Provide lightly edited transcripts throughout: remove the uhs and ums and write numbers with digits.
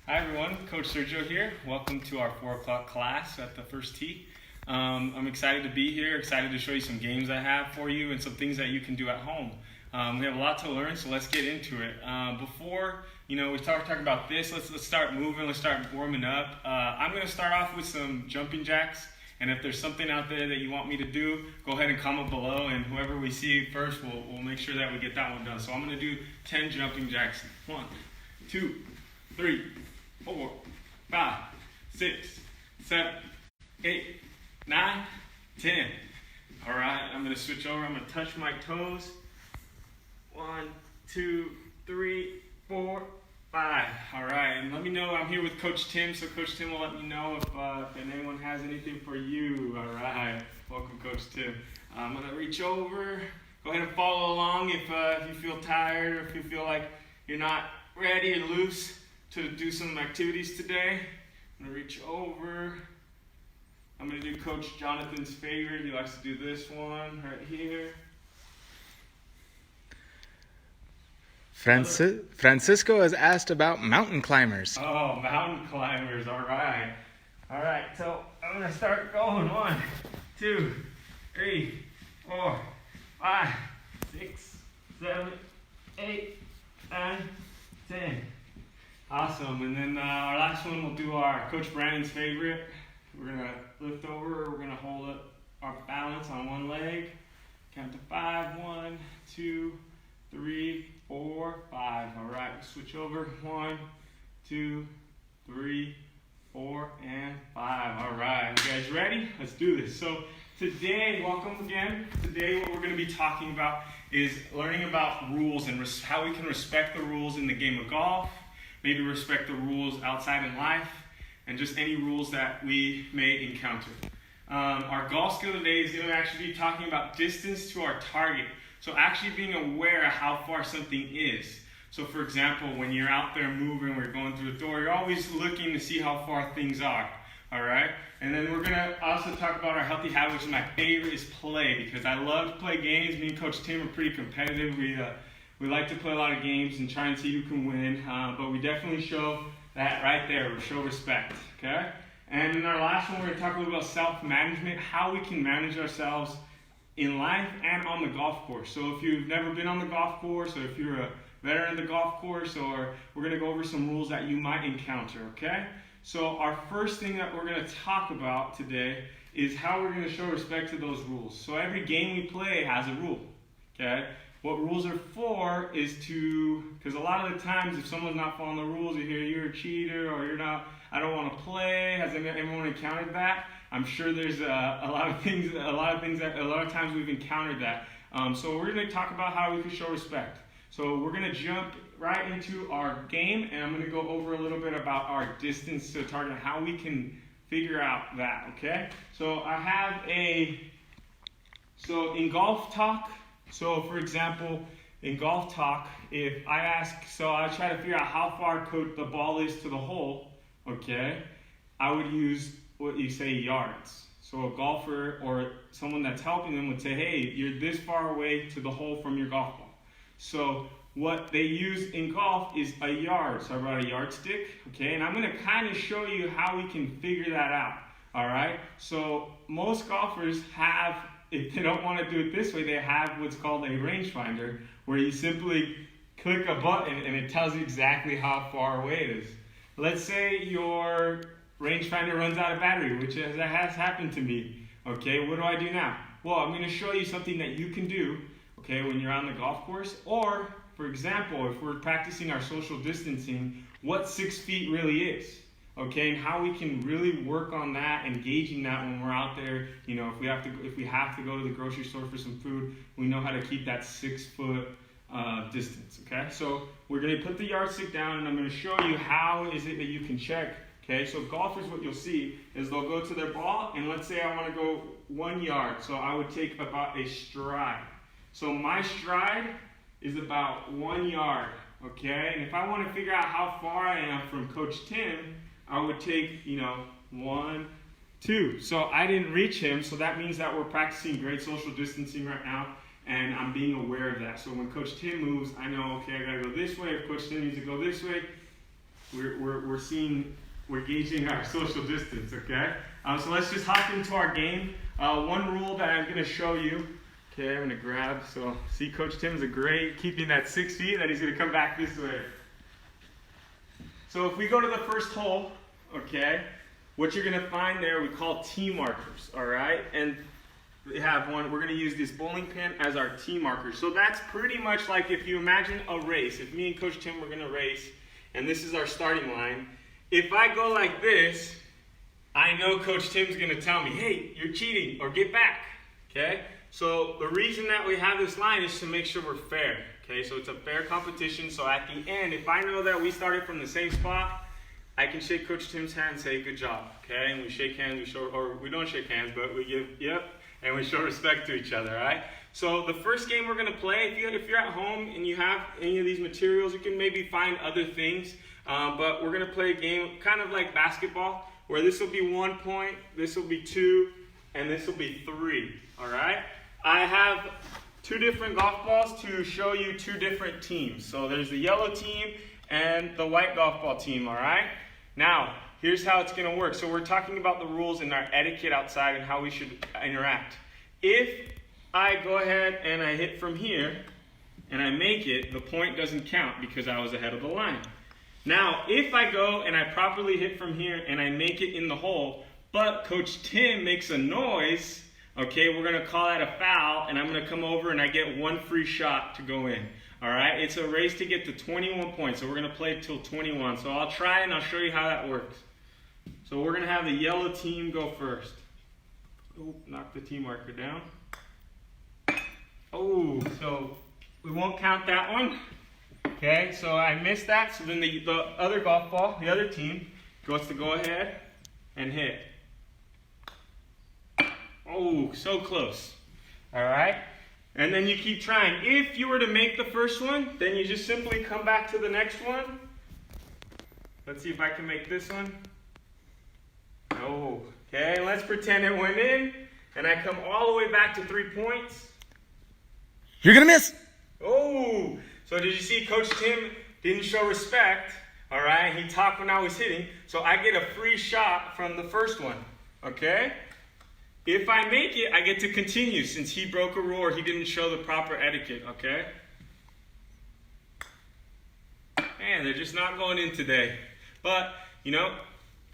Hi everyone, Coach Sergio here. Welcome to our 4 o'clock class at the First Tee. I'm excited to be here, excited to show you some games I have for you and some things that you can do at home. We have a lot to learn, so let's get into it. Before we talk about this, let's start moving, let's start warming up. I'm going to start off with some jumping jacks, and if there's something out there that you want me to do, go ahead and comment below, and whoever we see first, we'll make sure that we get that one done. So I'm going to do 10 jumping jacks. 1, 2, 3, 4, 5, 6, 7, 8, 9, 10. All right, I'm going to switch over. I'm going to touch my toes. 1, 2, 3, 4, 5. All right, and let me know. I'm here with Coach Tim, so Coach Tim will let me know if anyone has anything for you. All right, welcome, Coach Tim. I'm going to reach over. Go ahead and follow along if you feel tired or if you feel like you're not ready or loose to do some activities today. I'm going to reach over. I'm going to do Coach Jonathan's favorite. He likes to do this one right here. Francisco has asked about mountain climbers. Oh, mountain climbers. All right. All right, so I'm going to start going. 1, 2, 3, 4, 5, 6, 7, 8, 9, 10. Awesome, and then our last one, we'll do our Coach Brandon's favorite. We're going to lift over, we're going to hold up our balance on one leg. Count to 5, 1, 2, 3, 4, 5. All right, we'll switch over. 1, 2, 3, 4, and 5. All right, you guys ready? Let's do this. So today, welcome again. Today what we're going to be talking about is learning about rules and how we can respect the rules in the game of golf. Maybe respect the rules outside in life, and just any rules that we may encounter. Our golf skill today is going to actually be talking about distance to our target. So actually being aware of how far something is. So for example, when you're out there moving, or you're going through the door, you're always looking to see how far things are. All right? And then we're going to also talk about our healthy habit, which is my favorite, is play, because I love to play games. Me and Coach Tim are pretty competitive. We like to play a lot of games and try and see who can win, but we definitely show that right there. We show respect, okay? And in our last one, we're going to talk a little about self-management, how we can manage ourselves in life and on the golf course. So if you've never been on the golf course, or if you're a veteran of the golf course, or we're going to go over some rules that you might encounter, okay? So our first thing that we're going to talk about today is how we're going to show respect to those rules. So every game we play has a rule, okay? What rules are for is because a lot of the times if someone's not following the rules, you hear you're a cheater or you're not, I don't want to play. Has anyone encountered that? I'm sure there's a lot of times we've encountered that. So we're going to talk about how we can show respect. So we're going to jump right into our game, and I'm going to go over a little bit about our distance to target and how we can figure out that, okay? So I have so in golf talk, so for example, in golf talk, if I ask, so I try to figure out how far the ball is to the hole, okay, I would use what you say yards. So a golfer or someone that's helping them would say, hey, you're this far away to the hole from your golf ball. So what they use in golf is a yard. So I brought a yardstick, okay, and I'm going to kind of show you how we can figure that out, all right? So most golfers have, if they don't want to do it this way, they have what's called a rangefinder, where you simply click a button and it tells you exactly how far away it is. Let's say your rangefinder runs out of battery, which has happened to me. Okay, what do I do now? Well, I'm going to show you something that you can do, okay, when you're on the golf course, or, for example, if we're practicing our social distancing, what 6 feet really is. Okay, and how we can really work on that, engaging that when we're out there. If we have to go to the grocery store for some food, we know how to keep that 6 foot distance. Okay, so we're going to put the yardstick down, and I'm going to show you how is it that you can check. Okay, so golfers, what you'll see is they'll go to their ball, and let's say I want to go 1 yard, so I would take about a stride. So my stride is about 1 yard. Okay, and if I want to figure out how far I am from Coach Tim, I would take, 1, 2. So I didn't reach him, so that means that we're practicing great social distancing right now, and I'm being aware of that. So when Coach Tim moves, I know, okay, I gotta go this way. If Coach Tim needs to go this way, we're gauging our social distance, okay? So let's just hop into our game. One rule that I'm gonna show you. Okay, I'm gonna grab, so see Coach Tim's a great keeping that 6 feet, then he's gonna come back this way. So if we go to the first hole, okay, what you're gonna find there we call tee markers, all right? And we have one, we're gonna use this bowling pin as our tee marker. So that's pretty much like if you imagine a race. If me and Coach Tim were gonna race, and this is our starting line, if I go like this, I know Coach Tim's gonna tell me, hey, you're cheating, or get back, okay? So the reason that we have this line is to make sure we're fair, okay? So it's a fair competition, so at the end, if I know that we started from the same spot, I can shake Coach Tim's hand and say, good job, okay? And we shake hands, or we don't shake hands, but we give, yep, and we show respect to each other, all right? So the first game we're gonna play, if you're at home and you have any of these materials, you can maybe find other things, but we're gonna play a game kind of like basketball, where this will be 1 point, this will be 2, and this will be 3, all right? I have 2 different golf balls to show you 2 different teams. So there's the yellow team and the white golf ball team, all right? Now, here's how it's gonna work. So we're talking about the rules and our etiquette outside and how we should interact. If I go ahead and I hit from here and I make it, the point doesn't count because I was ahead of the line. Now, if I go and I properly hit from here and I make it in the hole, but Coach Tim makes a noise, okay, we're gonna call that a foul, and I'm gonna come over and I get 1 free shot to go in. All right, it's a race to get to 21 points, so we're gonna play till 21. So I'll try and I'll show you how that works. So we're gonna have the yellow team go first. Oh, knock the tee marker down. Oh, so we won't count that one. Okay, so I missed that, so then the other golf ball, the other team, goes to go ahead and hit. Oh, so close. All right, and then you keep trying. If you were to make the first one, then you just simply come back to the next one. Let's see if I can make this one. Oh, okay, let's pretend it went in, and I come all the way back to 3 points. You're gonna miss. Oh, so did you see Coach Tim didn't show respect, all right? He talked when I was hitting, so I get a free shot from the first one, okay? If I make it, I get to continue since he broke a rule or he didn't show the proper etiquette, okay? Man, they're just not going in today. But, you know,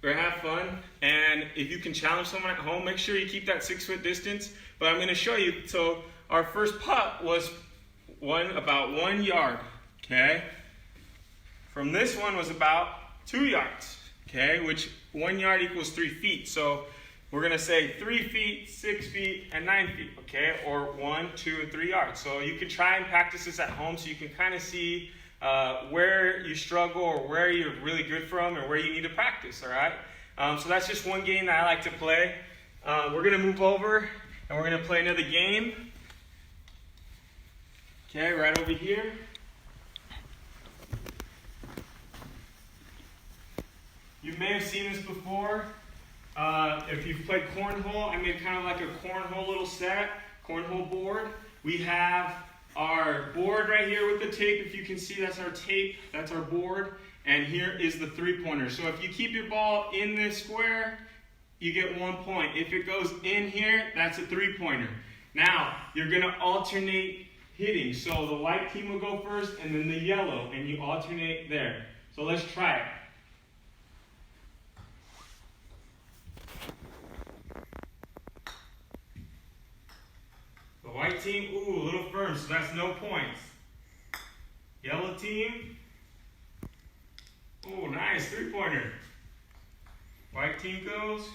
we're gonna have fun, and if you can challenge someone at home, make sure you keep that 6 foot distance. But I'm gonna show you, so our first putt was about 1 yard, okay? From this one was about 2 yards, okay? Which 1 yard equals 3 feet. So we're gonna say 3 feet, 6 feet, and 9 feet, okay? Or 1, 2, and 3 yards. So you can try and practice this at home so you can kind of see where you struggle or where you're really good from or where you need to practice, all right? So that's just one game that I like to play. We're gonna move over and we're gonna play another game. Okay, right over here. You may have seen this before. If you've played cornhole, I made kind of like a cornhole little set, cornhole board. We have our board right here with the tape. If you can see, that's our tape, that's our board. And here is the 3-pointer. So if you keep your ball in this square, you get 1 point. If it goes in here, that's a 3-pointer. Now, you're gonna alternate hitting. So the white team will go first and then the yellow, and you alternate there. So let's try it. The white team, ooh, a little firm, so that's no points. Yellow team, ooh, nice, 3-pointer. White team goes.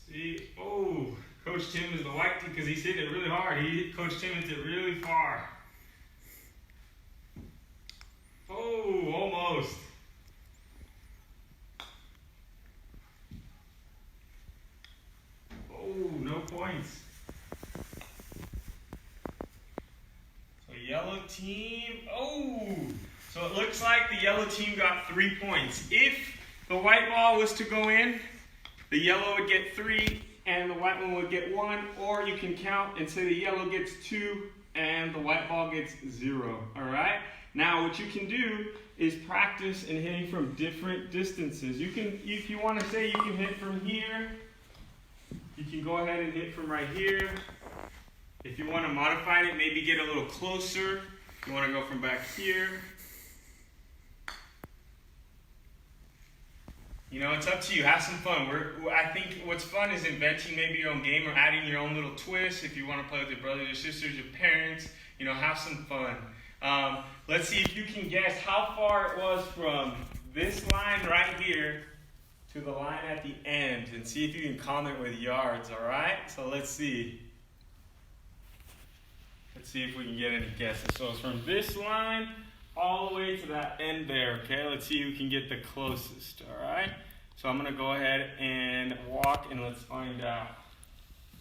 See, oh, Coach Tim is the white team because he's hitting it really hard. Coach Tim hits it really far. Oh, almost. Oh, no points. So yellow team, oh. So it looks like the yellow team got 3 points. If the white ball was to go in, the yellow would get 3 and the white one would get 1, or you can count and say the yellow gets 2 and the white ball gets 0, all right? Now what you can do is practice in hitting from different distances. You can, if you want to say you can hit from here, you can go ahead and hit from right here. If you want to modify it, maybe get a little closer. You want to go from back here. You know, it's up to you. Have some fun. I think what's fun is inventing maybe your own game or adding your own little twist. If you want to play with your brothers, your sisters, your parents, you know, have some fun. Let's see if you can guess how far it was from this line right here to the line at the end, and see if you can comment with yards, all right? So let's see. Let's see if we can get any guesses. So it's from this line all the way to that end there, okay? Let's see who can get the closest, all right? So I'm going to go ahead and walk, and let's find out.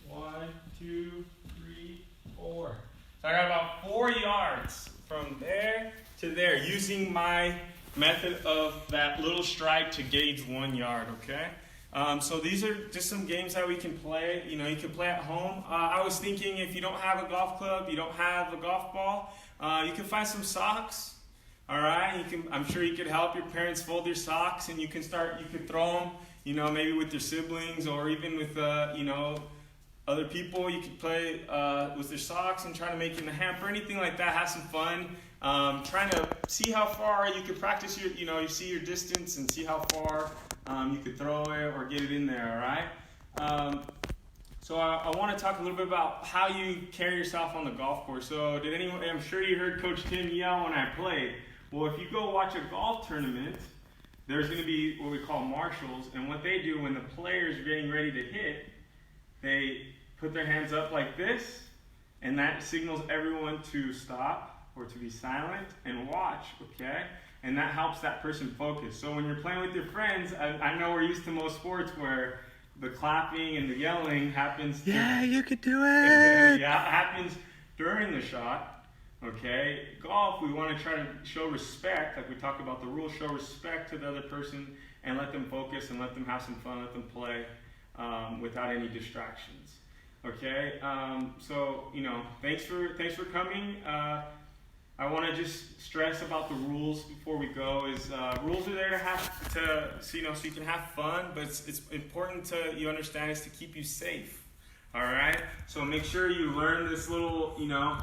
1, 2, 3, 4. So I got about 4 yards from there to there using my method of that little stripe to gauge 1 yard, okay? So these are just some games that we can play. You know, you can play at home. I was thinking if you don't have a golf club, you don't have a golf ball, you can find some socks. All right, I'm sure you could help your parents fold your socks, and you could throw them, you know, maybe with your siblings or even with, you know, other people. You could play with your socks and try to make it in the hamper, anything like that. Have some fun. Trying to see how far you could practice your, you know, you see your distance and see how far you could throw it or get it in there, all right? So I want to talk a little bit about how you carry yourself on the golf course. So I'm sure you heard Coach Tim yell when I played. Well, if you go watch a golf tournament, there's going to be what we call marshals, and what they do when the players are getting ready to hit, they put their hands up like this, and that signals everyone to stop or to be silent and watch, okay? And that helps that person focus. So when you're playing with your friends, I know we're used to most sports where the clapping and the yelling happens. Yeah, you could do it. Yeah, it happens during the shot. Okay, golf, we want to try to show respect, like we talked about the rules, show respect to the other person and let them focus and let them have some fun, let them play without any distractions. Okay, so, you know, thanks for coming. I want to just stress about the rules before we go. Rules are there so you can have fun, but it's important you understand is to keep you safe. All right, so make sure you learn this little, you know,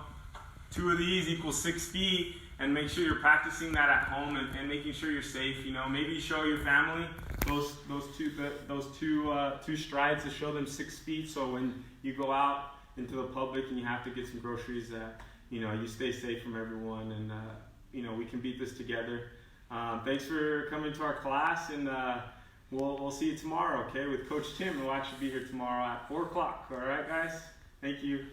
2 of these equals 6 feet, and make sure you're practicing that at home and making sure you're safe. You know, maybe show your family those two strides to show them 6 feet. So when you go out into the public and you have to get some groceries, you know, you stay safe from everyone, and you know, we can beat this together. Thanks for coming to our class, and we'll see you tomorrow, okay, with Coach Tim. We'll actually be here tomorrow at 4 o'clock. All right, guys. Thank you.